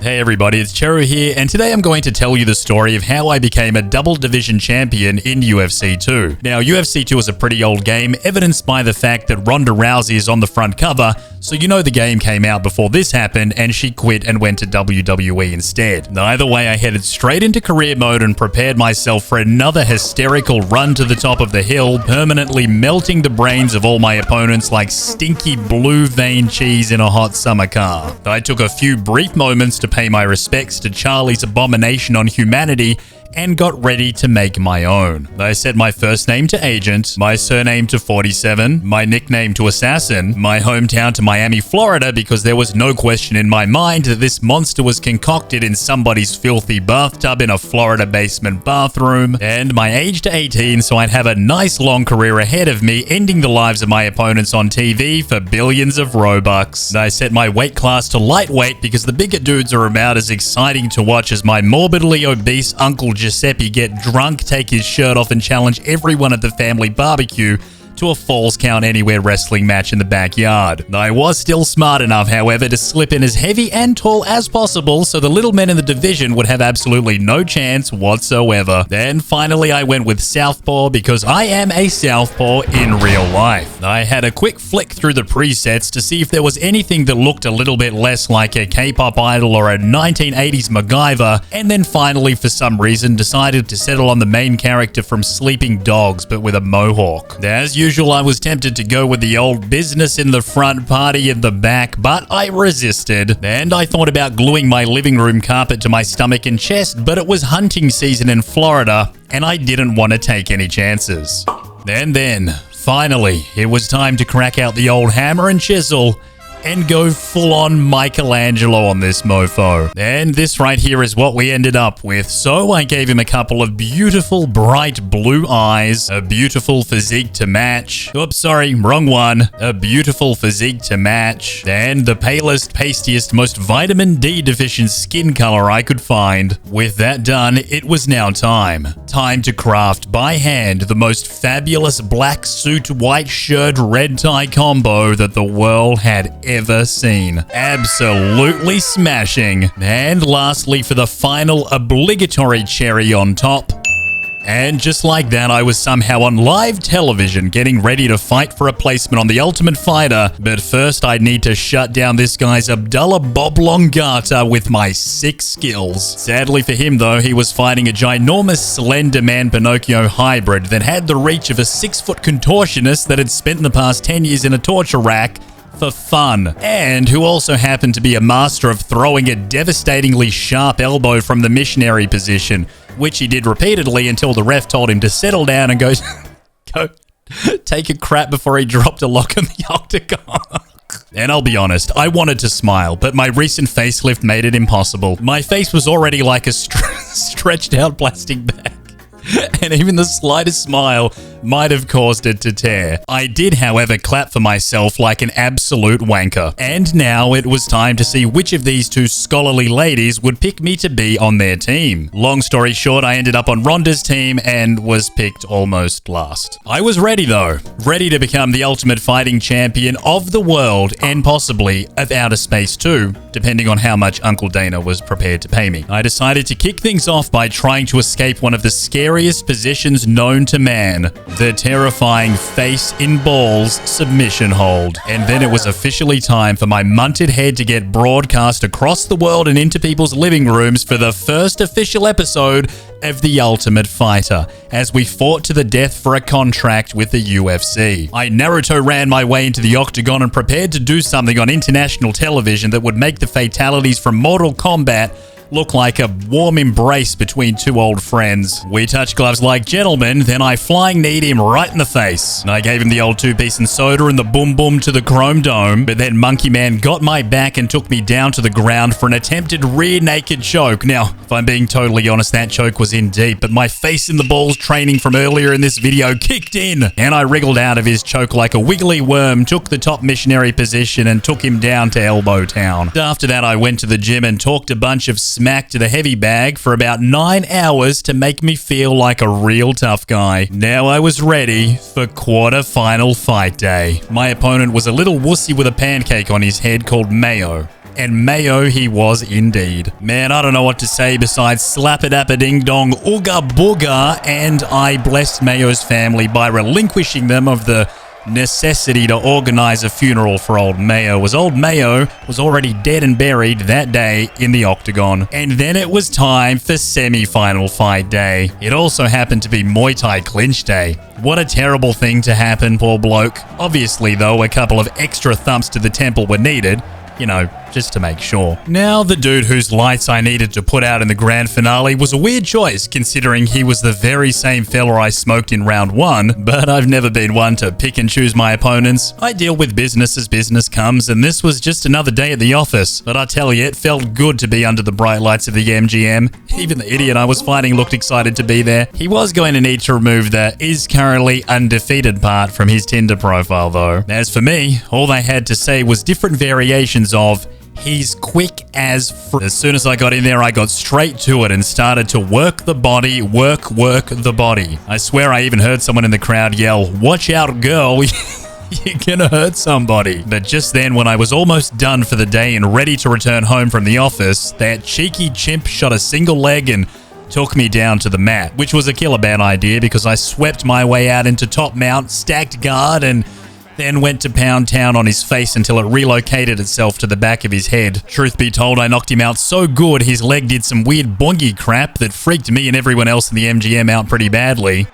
Hey everybody, it's Cheru here, and today I'm going to tell you the story of how I became a double division champion in UFC 2. Now, UFC 2 is a pretty old game, evidenced by the fact that Ronda Rousey is on the front cover, so you know the game came out before this happened and she quit and went to WWE instead. Either way, I headed straight into career mode and prepared myself for another hysterical run to the top of the hill, permanently melting the brains of all my opponents like stinky blue vein cheese in a hot summer car. I took a few brief moments to pay my respects to Charlie's abomination on humanity and got ready to make my own. I set my first name to Agent, my surname to 47, my nickname to Assassin, my hometown to Miami, Florida, because there was no question in my mind that this monster was concocted in somebody's filthy bathtub in a Florida basement bathroom, and my age to 18 so I'd have a nice long career ahead of me, ending the lives of my opponents on TV for billions of Robux. I set my weight class to lightweight because the bigger dudes are about as exciting to watch as my morbidly obese Uncle Giuseppe get drunk, take his shirt off, and challenge everyone at the family barbecue to a Falls Count Anywhere wrestling match in the backyard. I was still smart enough, however, to slip in as heavy and tall as possible so the little men in the division would have absolutely no chance whatsoever. Then finally I went with Southpaw because I am a Southpaw in real life. I had a quick flick through the presets to see if there was anything that looked a little bit less like a K-pop idol or a 1980s MacGyver, and then finally for some reason decided to settle on the main character from Sleeping Dogs but with a mohawk. As usual, I was tempted to go with the old business in the front, party in the back, but I resisted, and I thought about gluing my living room carpet to my stomach and chest, but it was hunting season in Florida, and I didn't want to take any chances. And then, finally, it was time to crack out the old hammer and chisel and go full-on Michelangelo on this mofo. And this right here is what we ended up with. So I gave him a couple of beautiful bright blue eyes, a beautiful physique to match. Oops, sorry, wrong one. A beautiful physique to match, and the palest, pastiest, most vitamin D deficient skin color I could find. With that done, it was now time to craft by hand the most fabulous black suit, white shirt, red tie combo that the world had ever seen. Absolutely smashing. And lastly, for the final obligatory cherry on top. And just like that, I was somehow on live television getting ready to fight for a placement on The Ultimate Fighter. But first, I'd need to shut down this guy's Abdullah Bob Longata with my sick skills. Sadly for him, though, he was fighting a ginormous Slender Man Pinocchio hybrid that had the reach of a 6-foot contortionist that had spent the past 10 years in a torture rack for fun, and who also happened to be a master of throwing a devastatingly sharp elbow from the missionary position, which he did repeatedly until the ref told him to settle down and go take a crap before he dropped a lock in the octagon. And I'll be honest, I wanted to smile, but my recent facelift made it impossible. My face was already like a stretched out plastic bag. And even the slightest smile might have caused it to tear. I did, however, clap for myself like an absolute wanker. And now it was time to see which of these two scholarly ladies would pick me to be on their team. Long story short, I ended up on Ronda's team and was picked almost last. I was ready though. Ready to become the ultimate fighting champion of the world and possibly of outer space too, depending on how much Uncle Dana was prepared to pay me. I decided to kick things off by trying to escape one of the scariest positions known to man, the terrifying face in balls submission hold. And then it was officially time for my munted head to get broadcast across the world and into people's living rooms for the first official episode of The Ultimate Fighter, as we fought to the death for a contract with the UFC. I Naruto ran my way into the octagon and prepared to do something on international television that would make the fatalities from Mortal Kombat look like a warm embrace between two old friends. We touched gloves like gentlemen, then I flying kneed him right in the face. And I gave him the old 2-piece and soda and the boom boom to the chrome dome, but then Monkey Man got my back and took me down to the ground for an attempted rear naked choke. Now, if I'm being totally honest, that choke was in deep, but my face in the balls training from earlier in this video kicked in, and I wriggled out of his choke like a wiggly worm, took the top missionary position, and took him down to Elbow Town. After that, I went to the gym and talked a bunch of smack to the heavy bag for about 9 hours to make me feel like a real tough guy. Now I was ready for quarter-final fight day. My opponent was a little wussy with a pancake on his head called Mayo. and mayo he was indeed. Man, I don't know what to say besides slap-a-dap-a-ding-dong, ooga-booga, and I blessed Mayo's family by relinquishing them of the necessity to organize a funeral for old Mayo, as old Mayo was already dead and buried that day in the octagon. And then it was time for semi-final fight day. It also happened to be Muay Thai clinch day. What a terrible thing to happen, poor bloke. Obviously, though, a couple of extra thumps to the temple were needed. You know, just to make sure. Now, the dude whose lights I needed to put out in the grand finale was a weird choice, considering he was the very same fella I smoked in round 1, but I've never been one to pick and choose my opponents. I deal with business as business comes, and this was just another day at the office. But I tell you, it felt good to be under the bright lights of the MGM. Even the idiot I was fighting looked excited to be there. He was going to need to remove the "is currently undefeated" part from his Tinder profile, though. As for me, all they had to say was different variations of "he's quick as As soon as I got in there, I got straight to it and started to work the body, work the body. I swear I even heard someone in the crowd yell, "Watch out, girl." You're gonna hurt somebody. But just then, when I was almost done for the day and ready to return home from the office, that cheeky chimp shot a single leg and took me down to the mat, which was a killer bad idea because I swept my way out into top mount, stacked guard, and then went to pound town on his face until it relocated itself to the back of his head. Truth be told, I knocked him out so good his leg did some weird bongy crap that freaked me and everyone else in the MGM out pretty badly.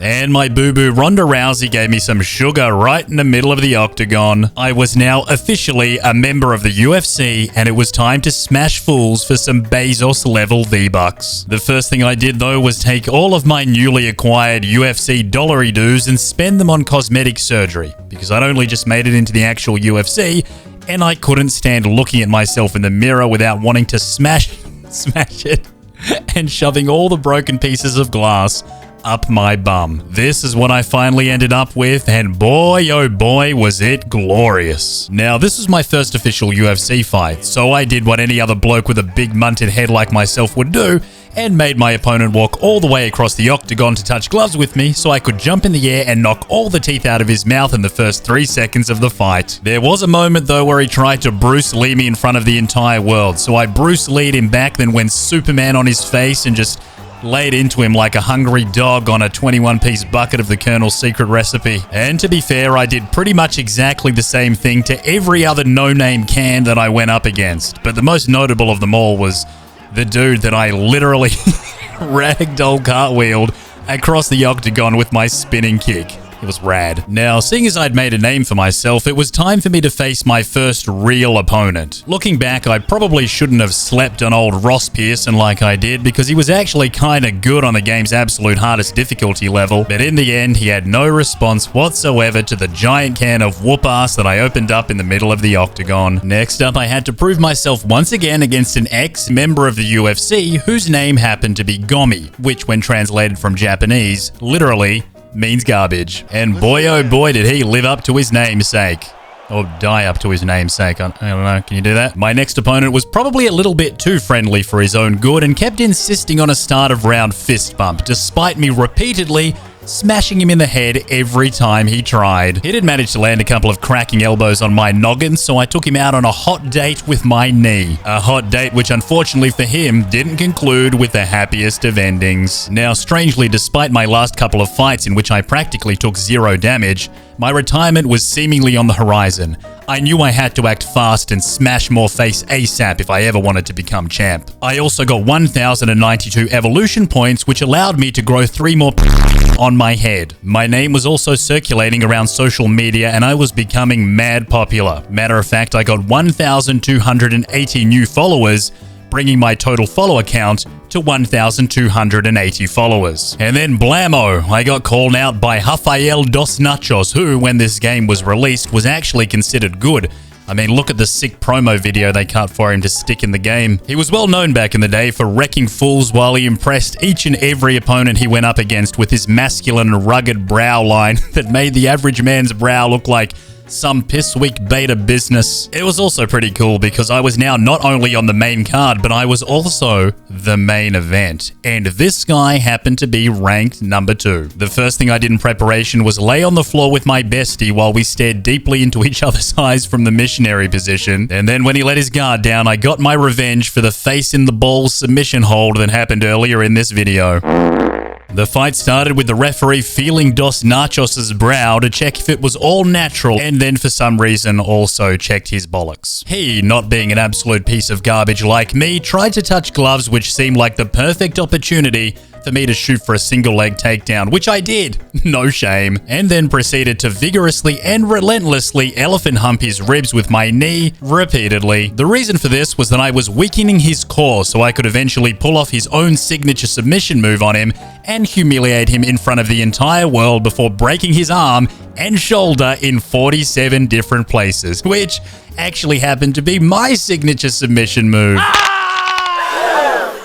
And my boo-boo Ronda Rousey gave me some sugar right in the middle of the octagon. I was now officially a member of the UFC, and it was time to smash fools for some Bezos-level V-Bucks. The first thing I did, though, was take all of my newly acquired UFC dollary dues and spend them on cosmetic surgery, because I'd only just made it into the actual UFC, and I couldn't stand looking at myself in the mirror without wanting to smash it and shoving all the broken pieces of glass up my bum. This is what I finally ended up with, and boy oh boy was it glorious. Now, this was my first official UFC fight, so I did what any other bloke with a big munted head like myself would do, and made my opponent walk all the way across the octagon to touch gloves with me so I could jump in the air and knock all the teeth out of his mouth in the first 3 seconds of the fight. There was a moment though where he tried to Bruce Lee me in front of the entire world, so I Bruce Lee'd him back, then went Superman on his face and just laid into him like a hungry dog on a 21-piece bucket of the Colonel's secret recipe. And to be fair, I did pretty much exactly the same thing to every other no-name can that I went up against. But the most notable of them all was the dude that I literally ragdoll cartwheeled across the octagon with my spinning kick. It was rad. Now, seeing as I'd made a name for myself, it was time for me to face my first real opponent. Looking back, I probably shouldn't have slept on old Ross Pearson like I did, because he was actually kinda good on the game's absolute hardest difficulty level, but in the end, he had no response whatsoever to the giant can of whoop-ass that I opened up in the middle of the octagon. Next up, I had to prove myself once again against an ex-member of the UFC whose name happened to be Gomi, which when translated from Japanese, literally means garbage. And boy oh boy did he live up to his namesake. Or die up to his namesake. I don't know, can you do that? My next opponent was probably a little bit too friendly for his own good and kept insisting on a start of round fist bump, despite me repeatedly smashing him in the head every time he tried. He did manage to land a couple of cracking elbows on my noggin, so I took him out on a hot date with my knee. A hot date which unfortunately for him didn't conclude with the happiest of endings. Now, strangely, despite my last couple of fights in which I practically took 0 damage, my retirement was seemingly on the horizon. I knew I had to act fast and smash more face ASAP if I ever wanted to become champ. I also got 1,092 evolution points, which allowed me to grow 3 more on my head. My name was also circulating around social media and I was becoming mad popular. Matter of fact, I got 1,280 new followers, bringing my total follower count to 1,280 followers. And then blammo, I got called out by Rafael dos Nachos, who, when this game was released, was actually considered good. I mean, look at the sick promo video they cut for him to stick in the game. He was well known back in the day for wrecking fools while he impressed each and every opponent he went up against with his masculine, rugged brow line that made the average man's brow look like Some piss-weak beta business. It was also pretty cool because I was now not only on the main card, but I was also the main event. And this guy happened to be ranked number 2. The first thing I did in preparation was lay on the floor with my bestie while we stared deeply into each other's eyes from the missionary position. And then when he let his guard down, I got my revenge for the face in the balls submission hold that happened earlier in this video. The fight started with the referee feeling Dos Nachos' brow to check if it was all natural, and then for some reason also checked his bollocks. He, not being an absolute piece of garbage like me, tried to touch gloves, which seemed like the perfect opportunity for me to shoot for a single leg takedown, which I did, no shame, and then proceeded to vigorously and relentlessly elephant hump his ribs with my knee repeatedly. The reason for this was that I was weakening his core so I could eventually pull off his own signature submission move on him and humiliate him in front of the entire world before breaking his arm and shoulder in 47 different places, which actually happened to be my signature submission move.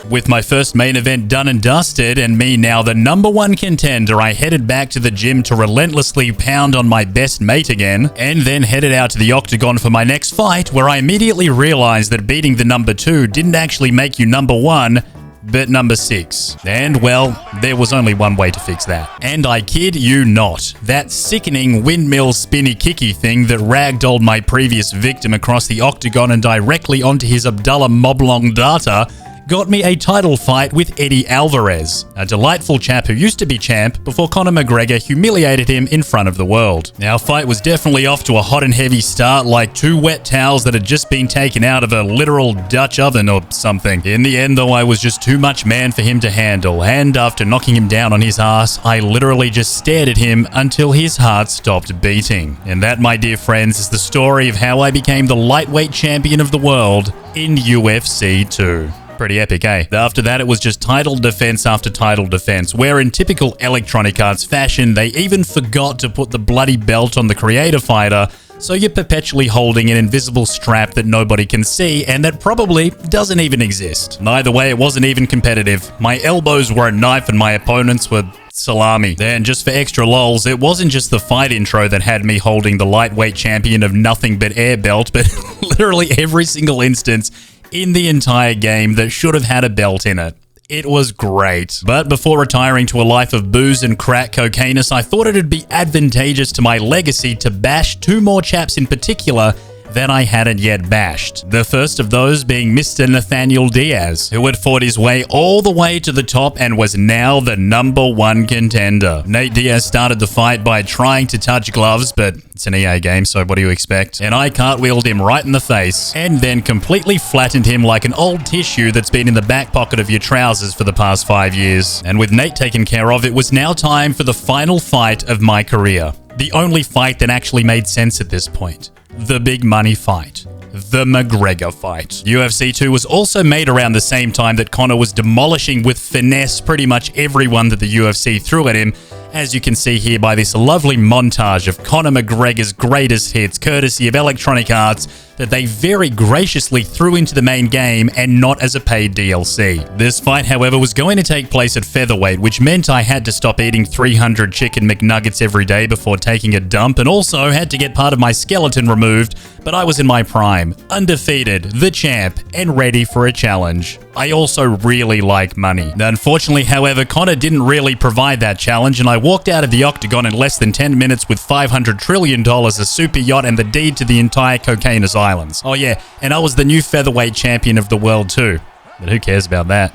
With my first main event done and dusted, and me now the number 1 contender, I headed back to the gym to relentlessly pound on my best mate again, and then headed out to the octagon for my next fight, where I immediately realized that beating the number 2 didn't actually make you number 1, but number 6. And well, there was only one way to fix that. And I kid you not, that sickening windmill spinny kicky thing that ragdolled my previous victim across the octagon and directly onto his Abdullah Moblong data got me a title fight with Eddie Alvarez, a delightful chap who used to be champ before Conor McGregor humiliated him in front of the world. Our fight was definitely off to a hot and heavy start, like 2 wet towels that had just been taken out of a literal Dutch oven or something. In the end though, I was just too much man for him to handle, and after knocking him down on his ass, I literally just stared at him until his heart stopped beating. And that, my dear friends, is the story of how I became the lightweight champion of the world in UFC 2. Pretty epic, eh? After that, it was just title defense after title defense, where in typical Electronic Arts fashion, they even forgot to put the bloody belt on the creator fighter, so you're perpetually holding an invisible strap that nobody can see and that probably doesn't even exist. Either way, it wasn't even competitive. My elbows were a knife and my opponents were salami. Then, just for extra lols, it wasn't just the fight intro that had me holding the lightweight champion of nothing but air belt, but literally every single instance in the entire game that should have had a belt in it. It was great. But before retiring to a life of booze and crack cocainous, I thought it'd be advantageous to my legacy to bash 2 more chaps in particular that I hadn't yet bashed. The first of those being Mr. Nathaniel Diaz, who had fought his way all the way to the top and was now the number 1 contender. Nate Diaz started the fight by trying to touch gloves, but it's an EA game, so what do you expect? And I cartwheeled him right in the face, and then completely flattened him like an old tissue that's been in the back pocket of your trousers for the past 5 years. And with Nate taken care of, it was now time for the final fight of my career. The only fight that actually made sense at this point. The big money fight. The McGregor fight. UFC 2 was also made around the same time that Conor was demolishing with finesse pretty much everyone that the UFC threw at him, as you can see here by this lovely montage of Conor McGregor's greatest hits, courtesy of Electronic Arts, that they very graciously threw into the main game and not as a paid DLC. This fight, however, was going to take place at featherweight, which meant I had to stop eating 300 chicken McNuggets every day before taking a dump, and also had to get part of my skeleton removed, but I was in my prime, undefeated, the champ, and ready for a challenge. I also really like money. Unfortunately, however, Conor didn't really provide that challenge, and I walked out of the octagon in less than 10 minutes with $500 trillion, a super yacht, and the deed to the entire Cocainous Islands. Oh yeah, and I was the new featherweight champion of the world too. But who cares about that?